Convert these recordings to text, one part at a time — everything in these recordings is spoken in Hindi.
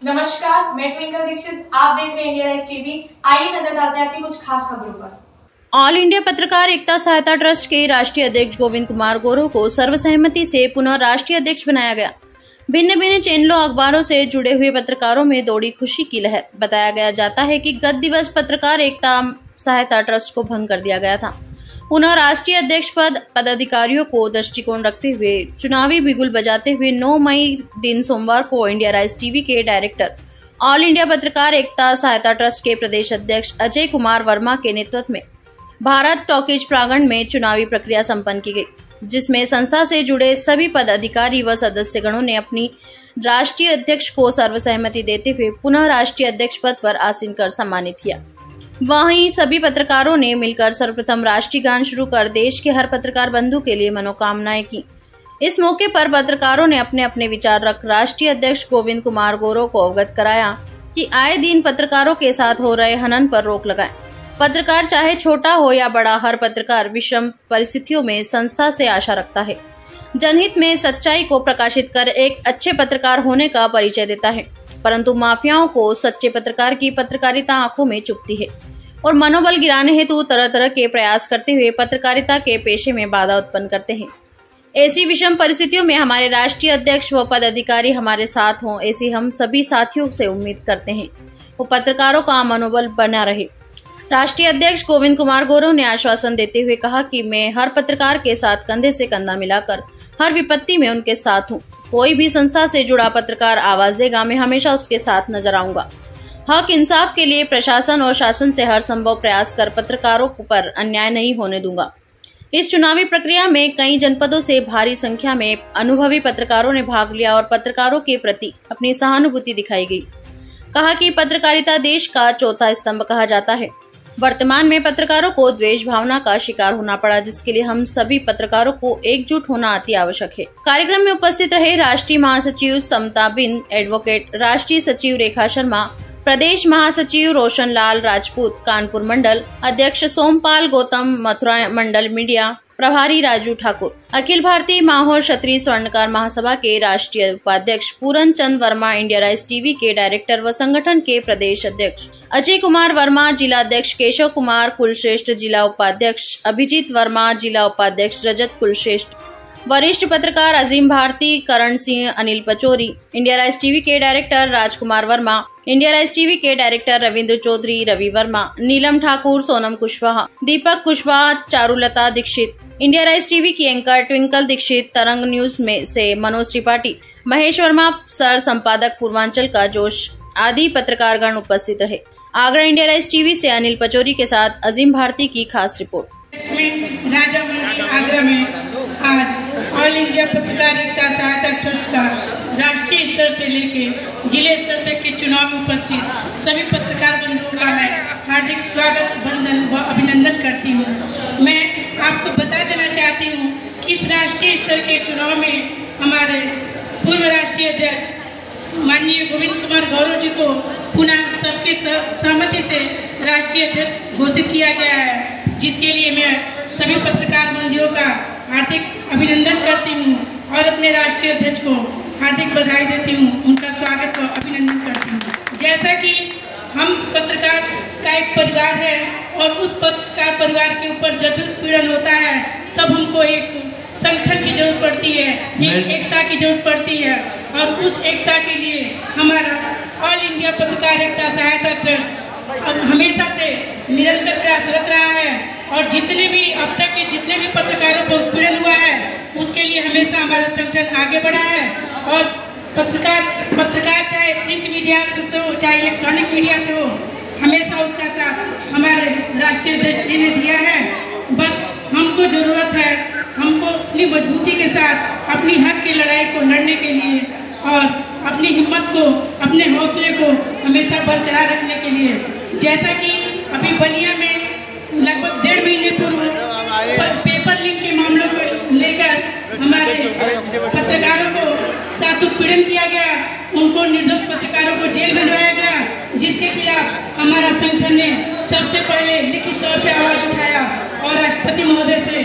नमस्कार, मैं ट्विंकल दीक्षित। आप देख रहे हैं इंडिया राइज टीवी। आइए नजर डालते हैं आज की कुछ खास खबरों पर। ऑल इंडिया पत्रकार एकता सहायता ट्रस्ट के राष्ट्रीय अध्यक्ष गोविंद कुमार गौरव को सर्वसहमति से पुनः राष्ट्रीय अध्यक्ष बनाया गया। भिन्न भिन्न चैनलों अखबारों से जुड़े हुए पत्रकारों में दौड़ी खुशी की लहर। बताया गया जाता है कि गत दिवस पत्रकार एकता सहायता ट्रस्ट को भंग कर दिया गया था। पुनः राष्ट्रीय अध्यक्ष पद पदाधिकारियों को दृष्टिकोण रखते हुए चुनावी बिगुल बजाते हुए 9 मई दिन सोमवार को इंडिया राइज टीवी के डायरेक्टर ऑल इंडिया पत्रकार एकता सहायता ट्रस्ट के प्रदेश अध्यक्ष अजय कुमार वर्मा के नेतृत्व में भारत टॉकीज प्रांगण में चुनावी प्रक्रिया संपन्न की गई, जिसमें संस्था से जुड़े सभी पदाधिकारी व सदस्यगणों ने अपनी राष्ट्रीय अध्यक्ष को सर्वसहमति देते हुए पुनः राष्ट्रीय अध्यक्ष पद पर आसीन कर सम्मानित किया। वहीं सभी पत्रकारों ने मिलकर सर्वप्रथम राष्ट्रीय गान शुरू कर देश के हर पत्रकार बंधु के लिए मनोकामनाएं की। इस मौके पर पत्रकारों ने अपने अपने विचार रख राष्ट्रीय अध्यक्ष गोविंद कुमार गौरव को अवगत कराया कि आए दिन पत्रकारों के साथ हो रहे हनन पर रोक लगाएं। पत्रकार चाहे छोटा हो या बड़ा, हर पत्रकार विषम परिस्थितियों में संस्था से आशा रखता है, जनहित में सच्चाई को प्रकाशित कर एक अच्छे पत्रकार होने का परिचय देता है। परंतु माफियाओं को सच्चे पत्रकार की पत्रकारिता आंखों में चुभती है और मनोबल गिराने हेतु तरह तरह के प्रयास करते हुए पत्रकारिता के पेशे में बाधा उत्पन्न करते हैं। ऐसी विषम परिस्थितियों में हमारे राष्ट्रीय अध्यक्ष व पदाधिकारी हमारे साथ हों, ऐसी हम सभी साथियों से उम्मीद करते हैं। वो पत्रकारों का मनोबल बना रहे। राष्ट्रीय अध्यक्ष गोविंद कुमार गौरव ने आश्वासन देते हुए कहा कि मैं हर पत्रकार के साथ कंधे से कंधा मिलाकर हर विपत्ति में उनके साथ हूँ। कोई भी संस्था से जुड़ा पत्रकार आवाज देगा, मैं हमेशा उसके साथ नजर आऊंगा। हक इंसाफ के लिए प्रशासन और शासन से हर संभव प्रयास कर पत्रकारों पर अन्याय नहीं होने दूंगा। इस चुनावी प्रक्रिया में कई जनपदों से भारी संख्या में अनुभवी पत्रकारों ने भाग लिया और पत्रकारों के प्रति अपनी सहानुभूति दिखाई गई। कहा कि पत्रकारिता देश का चौथा स्तंभ कहा जाता है। वर्तमान में पत्रकारों को द्वेष भावना का शिकार होना पड़ा, जिसके लिए हम सभी पत्रकारों को एकजुट होना अति आवश्यक है। कार्यक्रम में उपस्थित रहे राष्ट्रीय महासचिव समता बिन, एडवोकेट राष्ट्रीय सचिव रेखा शर्मा, प्रदेश महासचिव रोशन लाल राजपूत, कानपुर मंडल अध्यक्ष सोमपाल गौतम, मथुरा मंडल मीडिया प्रभारी राजू ठाकुर, अखिल भारतीय माहौर क्षत्रिय स्वर्णकार महासभा के राष्ट्रीय उपाध्यक्ष पूरन चंद वर्मा, इंडिया राइज टीवी के डायरेक्टर व संगठन के प्रदेश अध्यक्ष अजय कुमार वर्मा, जिला अध्यक्ष केशव कुमार कुलश्रेष्ठ, जिला उपाध्यक्ष अभिजीत वर्मा, जिला उपाध्यक्ष रजत कुलश्रेष्ठ, वरिष्ठ पत्रकार Azeem Bharti, Karan Singh, Anil Pachauri, India Rise TV के director Rajkumar Verma, India Rise TV के director Ravindra Chaudhary, Ravi Verma, Neelam Thakur, Sonam Kushwaha, Deepak Kushwaha, Charulata Dikshit, India Rise TV की anchor Twinkle Dikshit, Tarang news में से मनोज त्रिपाठी, महेश वर्मा, सर संपादक पूर्वांचल का जोश आदि पत्रकारगण उपस्थित रहे। आगरा इंडिया राइज टीवी से अनिल पचौरी के साथ अजीम भारती की खास रिपोर्ट। आगरा में आज ऑल इंडिया पत्रकार एकता सहायता ट्रस्ट का राष्ट्रीय स्तर से लेकर जिले स्तर तक के चुनाव में उपस्थित सभी पत्रकार बंधुओं का मैं हार्दिक स्वागत, वंदन व अभिनंदन करती हूँ। मैं आपको बता देना चाहती हूँ कि इस राष्ट्रीय स्तर के चुनाव में हमारे पूर्व राष्ट्रीय अध्यक्ष माननीय गोविंद कुमार गौरव जी को पुनः सबके सहमति से राष्ट्रीय अध्यक्ष घोषित किया गया है, जिसके लिए मैं सभी पत्रकार बंधुओं का हार्दिक अभिनंदन करती हूँ और अपने राष्ट्रीय अध्यक्ष को हार्दिक बधाई देती हूँ, उनका स्वागत व अभिनंदन करती हूँ। जैसा कि हम पत्रकार का एक परिवार है और उस पत्रकार परिवार के ऊपर जब भी उत्पीड़न होता है तब हमको एक संगठन की जरूरत पड़ती है, एक एकता की जरूरत पड़ती है और उस एकता के लिए हमारा ऑल इंडिया पत्रकार एकता सहायता ट्रस्ट हमेशा से निरंतर प्रयासरत रहा है और जितने भी अब तक के जितने भी पत्रकारों को उत्पीड़न हुआ है उसके लिए हमेशा हमारा संगठन आगे बढ़ा है और पत्रकार चाहे प्रिंट मीडिया से हो चाहे इलेक्ट्रॉनिक मीडिया से हो, हमेशा उसका साथ हमारे राष्ट्रीय अध्यक्ष जी ने दिया है। बस हमको ज़रूरत है, हमको अपनी मजबूती के साथ अपनी हक की लड़ाई को लड़ने के लिए और अपनी हिम्मत को, अपने हौसले को हमेशा बरकरार रखने के लिए। जैसा कि अभी बलिया में लगभग 1.5 महीने पूर्व पेपर लीक के मामलों को लेकर हमारे पत्रकारों को साथ उत्पीड़न किया गया, उनको निर्दोष पत्रकारों को जेल भिजवाया गया, जिसके खिलाफ हमारा संगठन ने सबसे पहले लिखित तौर पर आवाज उठाया और राष्ट्रपति महोदय से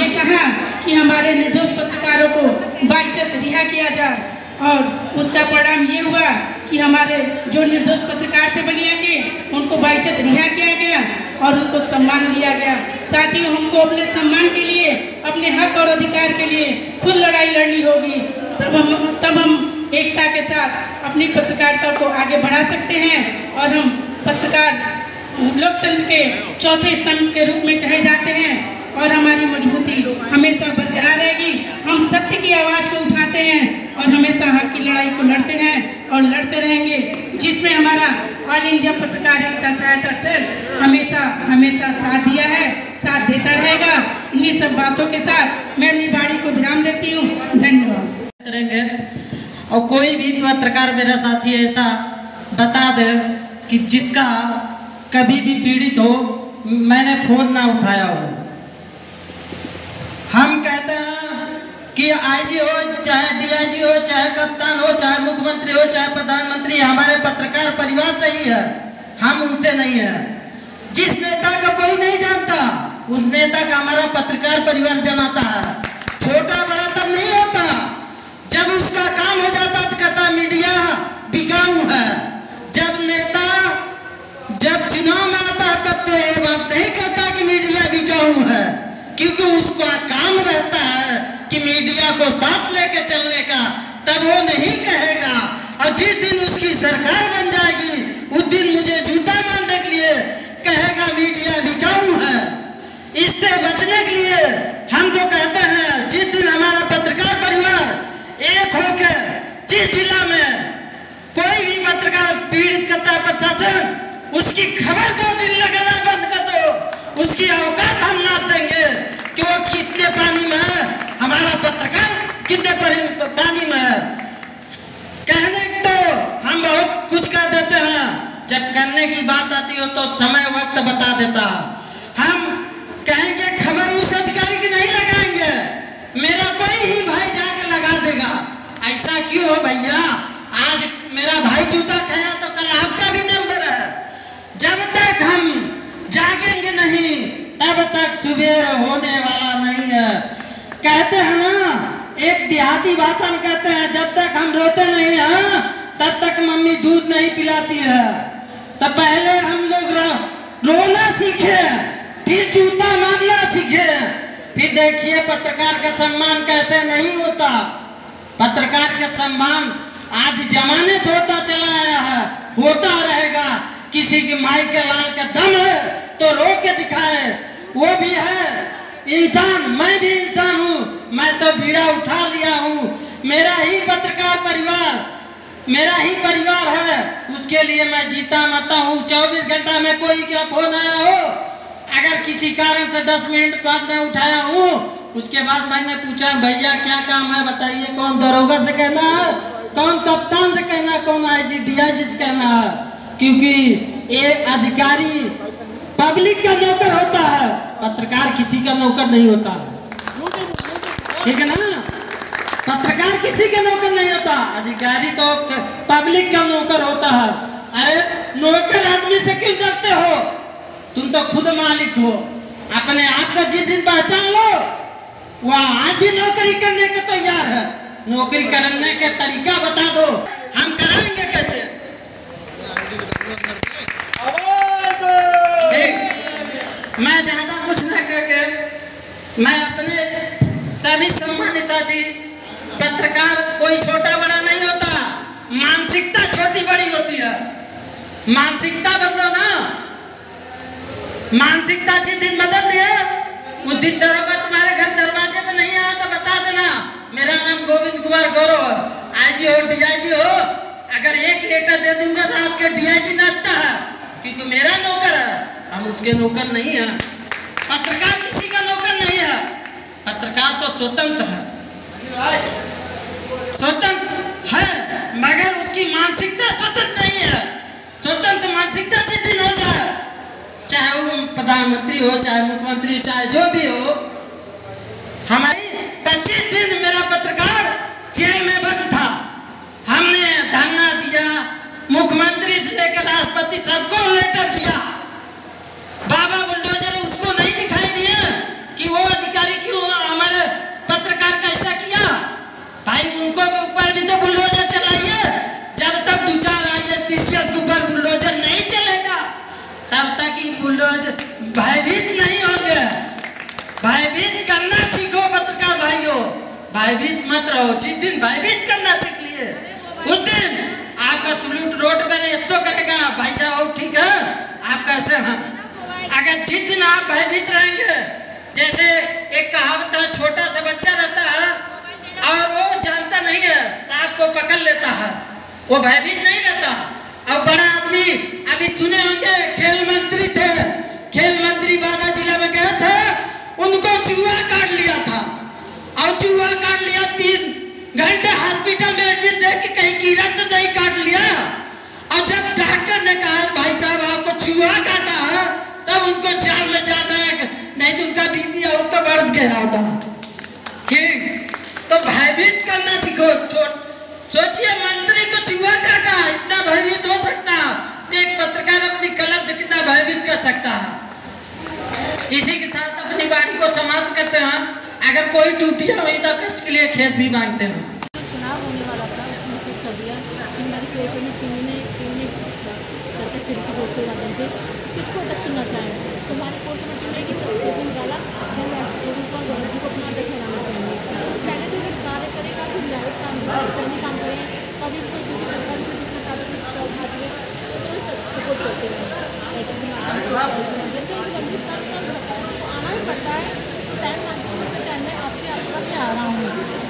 ये कहा कि हमारे निर्दोष पत्रकारों को बाइज्जत रिहा किया जाए और उसका परिणाम ये हुआ कि हमारे जो निर्दोष पत्रकार थे बलिया के, उनको बाइज्जत रिहा किया गया और उनको सम्मान दिया गया। साथियों, हमको अपने सम्मान के लिए, अपने हक और अधिकार के लिए खुद लड़ाई लड़नी होगी। तब हम एकता के साथ अपनी पत्रकारिता को आगे बढ़ा सकते हैं और हम पत्रकार लोकतंत्र के चौथे स्तंभ के रूप में कहे जाते हैं और हमारी मजबूती हमेशा बरकरार रहेगी। हम सत्य की आवाज़ को उठाते हैं और हमेशा हक की लड़ाई को लड़ते हैं और लड़ते रहेंगे, जिसमें हमारा ऑल इंडिया पत्रकारिता सहायता ट्रस्ट हमेशा साथ दिया है, साथ देता रहेगा। इन्हीं सब बातों के साथ मैं अपनी वाणी को विराम देती हूँ। धन्यवाद। और कोई भी पत्रकार मेरा साथी ऐसा बता दे कि जिसका कभी भी पीड़ित हो, मैंने फोन ना उठाया हो। हम कहते हैं कि आईजी हो, चाहे डीआईजी हो, चाहे कप्तान हो, चाहे मुख्यमंत्री हो, चाहे प्रधानमंत्री, हमारे पत्रकार परिवार से ही है, हम उनसे नहीं है। जिस नेता का कोई नहीं जानता, उस नेता का हमारा पत्रकार परिवार जनाता है। छोटा बड़ा तब नहीं होता, जब उसका काम हो जाता तो कहता मीडिया बिकाऊ है। जब चुनाव में आता तब तो ये बात नहीं कहता कि मीडिया बिकाऊ है, क्योंकि उसका काम रहता है कि मीडिया को साथ लेके चलने का, तब वो नहीं कहेगा। और जिस दिन उसकी सरकार बन जाएगी, उस दिन मुझे जूता मारने के लिए कहेगा मीडिया बिकाऊ है। इससे बचने के लिए हम तो कहते हैं, जिस दिन हमारा पत्रकार परिवार एक होकर जिस जिला में कोई भी पत्रकार पीड़ित करता है, प्रशासन उसकी खबर 2 दिन लगाना बंद कर दो, उसकी औकात हम नाप देंगे कि वो कितने पानी में है, हमारा पत्रकार कितने पानी में है। कहने तो हम बहुत कुछ कह देते हैं, जब करने की बात आती हो तो समय वक्त बता देता। हम कहेंगे खबर उस अधिकारी की नहीं लगाएंगे, मेरा कोई ही भाई जाके लगा देगा। ऐसा क्यों हो भैया? आज मेरा भाई जूता खाया तो कल आपका भी नंबर है। जब तक हम जागेंगे नहीं, तब तक सुबेर होने वाला नहीं है। कहते हैं ना, एक देहाती भाषा में कहते हैं, जब तक हम रोते नहीं हैं तब तक मम्मी दूध नहीं पिलाती है। तो पहले हम लोग रोना सीखे, फिर जूता मारना सीखे, फिर देखिए पत्रकार का सम्मान कैसे नहीं होता। पत्रकार का सम्मान आज जमाने से होता चला आया है, होता रहेगा। किसी की माई के लाल का दम है तो रो के दिखाए, वो भी है इंसान, मैं भी इंसान हूँ, मैं तो बीड़ा उठा लिया हूँ। मेरा ही पत्रकार परिवार, मेरा ही परिवार है, उसके लिए मैं जीता मरता हूँ। 24 घंटा में कोई क्या फोन आया हो, अगर किसी कारण से 10 मिनट बाद मैं उठाया हूँ, उसके बाद मैंने पूछा भैया क्या काम है बताइए, कौन दरोगा से कहना है, कौन कप्तान से कहना है, कौन आईजी डीआईजी से कहना है। क्योंकि ये अधिकारी पब्लिक का नौकर होता है, पत्रकार किसी का नौकर नहीं होता है, ठीक है ना। पत्रकार किसी का नौकर नहीं होता, अधिकारी तो पब्लिक का नौकर होता है। अरे नौकर आदमी से क्यों डरते हो? तुम तो खुद मालिक हो, अपने आप का जिस दिन पहचान लो, वह आज भी नौकरी करने के तैयार है। नौकरी करने के तरीका बता दो, हम कराएंगे कैसे? मैं ज्यादा कुछ न करके मैं अपने सभी सम्मानित साथी, पत्रकार कोई छोटा बड़ा नहीं होता, मानसिकता छोटी बड़ी होती है। मानसिकता बदलो ना, मानसिकता जिस दिन बदल दिया उस दिन दरोगा तुम्हारे घर दरवाजे पे नहीं आया तो बता देना मेरा नाम गोविंद कुमार गौरव है, आईजी हो डीआईजी हो, अगर एक लेटर दे दूंगा तो आपके डीआईजी नाचता है, क्योंकि मेरा नौकर है, हम उसके नौकर नहीं है। पत्रकार किसी का नौकर नहीं है, पत्रकार तो स्वतंत्र है, स्वतंत्र है, मगर उसकी मानसिकता स्वतंत्र नहीं है। स्वतंत्र मानसिकता जिस दिन हो जाए, चाहे वो प्रधानमंत्री हो, चाहे मुख्यमंत्री, चाहे जो भी हो, हमारी 25 दिन मेरा पत्रकार जेल में बंद था, हमने धरना दिया, मुख्यमंत्री से लेकर राष्ट्रपति सबको लेटर दिया, बाबा बुलडोजर उसको नहीं दिखाई दिया कि वो अधिकारी क्यों हमारे पत्रकार का ऐसा किया। भाई उनको ऊपर भी तो बुलडोजर चलाइए, जब तक 2-4 भयभीत मत रहो। जिस दिन भयभीत करना सीख लिए उस दिन आपका सल्यूट रोड पर ऐसो करेगा, भाई साहब ठीक है आपका ऐसे। हाँ, अगर जिस दिन आप भयभीत रहेंगे, जैसे एक कहावत है, छोटा सा बच्चा रहता है और वो जानता नहीं है, सांप को पकड़ लेता है, वो भयभीत नहीं रहता। और बड़ा आदमी अभी सुने होंगे, खेल मंत्री थे, खेल मंत्री बांदा जिला में गए थे, उनको चूहा काट लिया था और चूहा काट लिया, 3 घंटे हॉस्पिटल में एडमिट थे कि कहीं कीड़ा तो नहीं काट लिया। और जब डॉक्टर ने कहा भाई साहब आपको चूहा काटा है, तब उनको जान में जाना है, नहीं तो उनका बीपी और तो बढ़ गया होता। ठीक, तो भयभीत करना सीखो। सोचिए मंत्री को चूहा काटा, इतना भयभीत हो सकता, तो एक पत्रकार अपनी कलम से कितना भयभीत कर सकता है। इसी के साथ अपनी बाड़ी को समाप्त करते हैं। अगर कोई टूटिया हुई तो कष्ट के लिए खेत भी मांगते हैं। चुनाव होने वाला था, उसमें से कर दिया कि हमारे पेपर में टीवी ने करके खिड़की रोड के माध्यम से किसको तक सुनना चाहेंगे, तो हमारे कोर्ट कमेटी ने कि सब सोचने निकाला गवर्नमेंट को अपना अध्यक्ष बनाना चाहिए। पहले तो एक कार्य करेगा, फिर न्यायिक काम सैनिक काम करें, कभी कोई किसी सरकार को जितना कागज उठाते हैं तो सपोर्ट करते हैं। जैसे मंत्री साहब को आना ही पड़ता है, टाइम मांगते टाइम में आपके आसपास में आ रहा हूँ,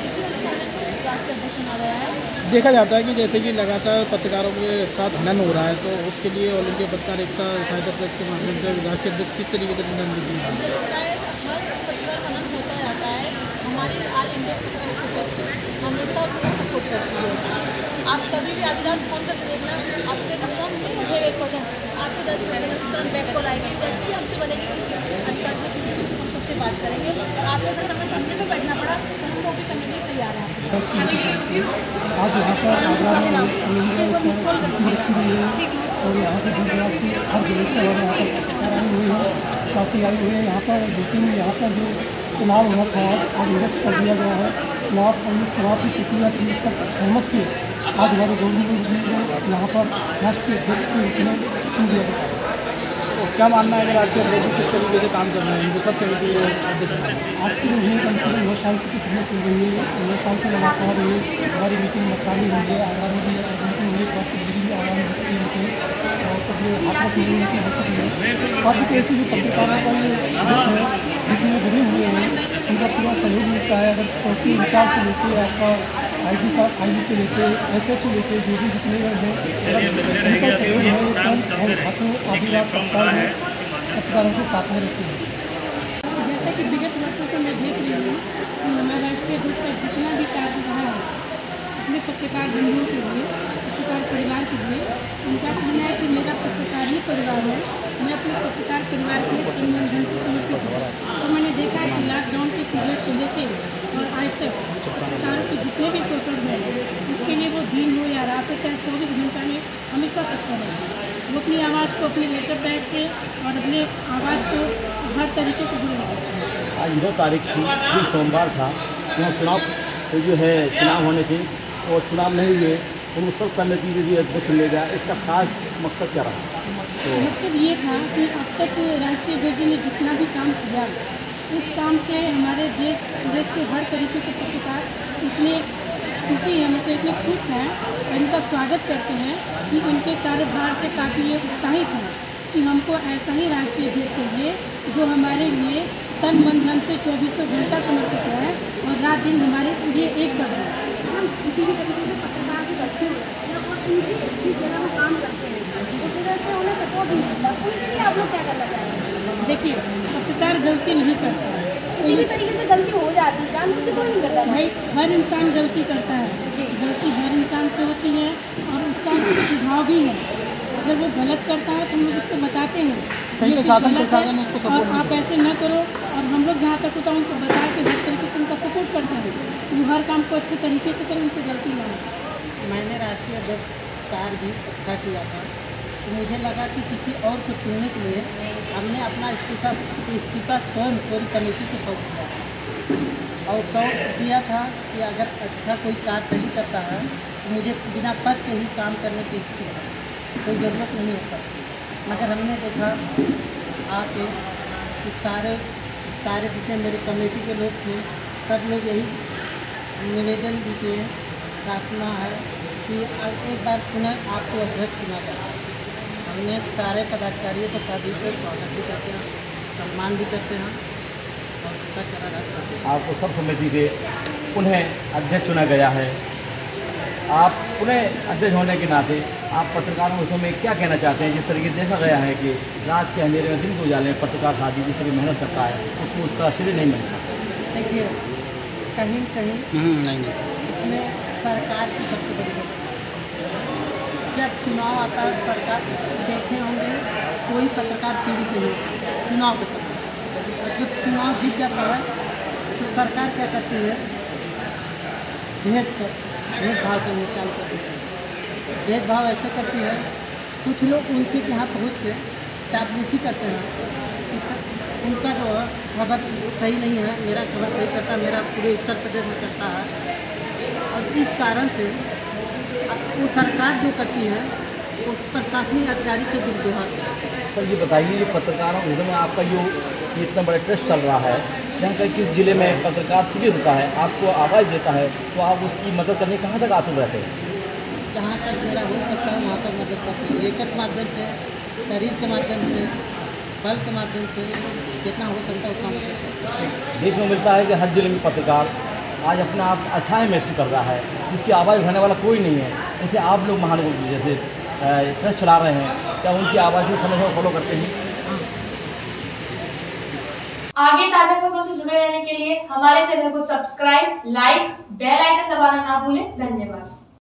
इसी वजह से हमें राष्ट्रीय अध्यक्ष बना रहा है। देखा जाता है कि जैसे कि लगातार पत्रकारों के साथ हनन हो रहा है, तो उसके लिए ऑल इंडिया पत्रकार एकता सहायता ट्रस्ट के माध्यम से राष्ट्रीय अध्यक्ष किस तरीके से निर्णय लेती है? पत्रकार हनन होता रहता है, हमारी ऑल इंडिया पत्रकार हमेशा सपोर्ट करती है। आप कभी भी आगे फोन करके देखना, आपके फोन नहीं उठेगा 1%, आपको 10 मिनट तुरंत बैक कॉल आएगी, जैसे ही हमसे बनेगी अधिकार में हम सबसे बात करेंगे। आपको अगर हमें करने में बैठना पड़ा तो हम वो भी करने के लिए तैयार हैं। आज यहाँ पर आगरा में और यहाँ से हर जिले से और यहाँ पर पत्रकार आए हुए हैं, साथी आए हुए हैं यहाँ पर। लेकिन यहाँ पर जो चुनाव हुआ था आज निरस्त कर दिया गया है। चुनाव की प्रक्रिया की सब सहमत से आज हमारे गवर्नमेंट ने यहाँ पर राष्ट्रीय अध्यक्ष के रूप में चुन दिया गया। तो क्या मानना है कि राष्ट्रीय अध्यक्ष किस तरीके से काम कर रहे हैं, इनको सब समिति आज से नहीं, कम से कम 9 साल से कुछ नहीं चल रही है। 9 साल से लगातार हमारी मीटिंग मकानी हुई है, आगरा में भी मीटिंग हुई, आगरा में मीटिंग और कभी हाथरस में मीटिंग हो चुकी है। काफ़ी ऐसी जो पत्रकारों का ये जितने जुड़े हुए हैं उनका पूरा सहयोग मिलता है। अगर चौकी इंचार्ज से लेकर आपका IG से लेकर SS से लेकर जो भी जितने हैं उनका सहयोग है, वो कम और हाथों आदिवासी पत्रकारों के साथ में रहते हैं। जैसा कि विगत वर्षों से मैं देख रही हूँ कि हमारा राष्ट्रीय अध्यक्ष का जितना भी कार्य रहा है अपने पत्रकार बंधुओं के लिए, पत्रकार परिवार के लिए, उनका कहना है कि मेरा पत्रकार ही परिवार है, मैं अपने पत्रकार परिवार के लिए पूर्ण धन से समर्पित हूँ। तो मैंने देखा कि लॉकडाउन के पीरियड से लेकर और आज तक पत्रकारों के जितने भी शोषण हुए उसके लिए वो दिन हो या रात हो, चाहे 24 घंटा में हमेशा तत्पर है। वो अपनी आवाज़ को अपने लेटर पैड से और अपने आवाज़ को हर तरीके से जुड़े हैं। आज 2 तारीख थी, दिन सोमवार था, यहाँ चुनाव जो है चुनाव होने थे और चुनाव नहीं हुए, उन सब समिति जो अध्यक्ष ले गया, इसका खास मकसद क्या रहा? तो मकसद ये था कि अब तक राष्ट्रीय अध्यक्ष ने जितना भी काम किया उस काम से हमारे देश के हर तरीके के पत्रकार इतने खुशी हैं, मतलब इतने खुश हैं और इनका स्वागत करते हैं कि इनके कार्यभार से काफ़ी ये उत्साहित हैं कि हमको ऐसा ही राष्ट्रीय अध्यक्ष चाहिए जो हमारे लिए तन मन धन से 24 घंटा समर्पित है और रात दिन हमारे लिए एक कर रहे हैं। हम किसी भी तरीके से पत्रकार की गलती और उनकी जगह में काम करते हैं, उस वजह से उन्हें सपोर्ट नहीं मिलता। उनके लिए आप लोग क्या करना चाहेंगे? देखिए, पत्रकार गलती नहीं करता है, किसी भी तरीके से गलती हो जाती है, जानबूझ कोई नहीं करता भाई। हर इंसान गलती करता है, गलती हर इंसान से होती है और उसका सुझाव भी है। अगर वो गलत करता है तो हम लोग उसको बताते हैं और आप ऐसे न करो, और हम लोग जहाँ तक होता है उनको बता के हर तरीके से उनका सपोर्ट करते हैं, वो हर काम को अच्छे तरीके से करें, उनसे गलती ना हो। मैंने राष्ट्रीय अध्यक्ष कार्य भी अच्छा किया था, तो मुझे लगा कि किसी और को चुनने के लिए हमने अपना इस्तीफा स्वयं पूरी कमेटी से सौंप दिया और सौंप दिया था कि अगर अच्छा कोई कार्य नहीं करता है तो मुझे बिना पद के ही काम करने की इच्छुक है, कोई ज़रूरत नहीं होता। मगर हमने देखा आके कि सारे जितने मेरे कमेटी के लोग थे सब लोग यही निवेदन दीजिए, प्रार्थना है कि एक बार पुनः आपको अध्यक्ष चुना जाए। हमने सारे पदाधिकारियों को शादी से स्वागत भी करते हैं, सम्मान भी करते हैं और उनका चला रहता है। आपको सर्वसम्मति से पुनः अध्यक्ष चुना गया है। आप पुनः अध्यक्ष होने के नाते आप पत्रकारों के में क्या कहना चाहते हैं? जिस तरीके से देखा गया है कि रात के अंधेरे में दिन को उजाले में पत्रकार साथी जिस तरह मेहनत करता है उसको उसका श्रेय नहीं मिलता। देखिए, कहीं नहीं इसमें सरकार की सबसे बड़ी गलती। जब चुनाव आता है, सरकार देखे होंगे कोई पत्रकार पीड़ित नहीं होता चुनाव के समय, और जब चुनाव जीत जाता है तो सरकार क्या करती है? भेदभाव करने चालू करती है। भेदभाव ऐसे करती है, कुछ लोग उनके यहाँ पहुँच के चापलूसी करते हैं कि सर उनका जो है खबर सही नहीं है, मेरा खबर सही चलता है, मेरा पूरे उत्तर प्रदेश में चलता है। और इस कारण से वो सरकार जो करती है वो प्रशासनिक अधिकारी से दुर्व्यवहार करती है। सर ये बताइए, ये पत्रकारों के हित में आपका जो इतना बड़ा ट्रस्ट चल रहा है, जहाँ कहीं किस जिले में पत्रकार पीड़ित होता है, आपको आवाज़ देता है, तो आप उसकी मदद करने कहाँ तक आतुर रहते हैं? जहाँ तक मेरा हो सकता है वहाँ तक मदद करते हैं, लेखक माध्यम से, शरीर के माध्यम से, बल के माध्यम से, जितना हो सकता है उतना मदद करते हैं। देखने को मिलता है कि हर जिले में पत्रकार आज अपना आप असहाय महसूस कर रहा है, जिसकी आवाज़ उठाने वाला कोई नहीं है। जैसे आप लोग महानगर जैसे ट्रस्ट चला रहे हैं, क्या उनकी आवाज़ को समय फॉलो करते हैं? आगे ताजा खबरों से जुड़े रहने के लिए हमारे चैनल को सब्सक्राइब, लाइक, बेल आइकन दबाना ना भूलें। धन्यवाद।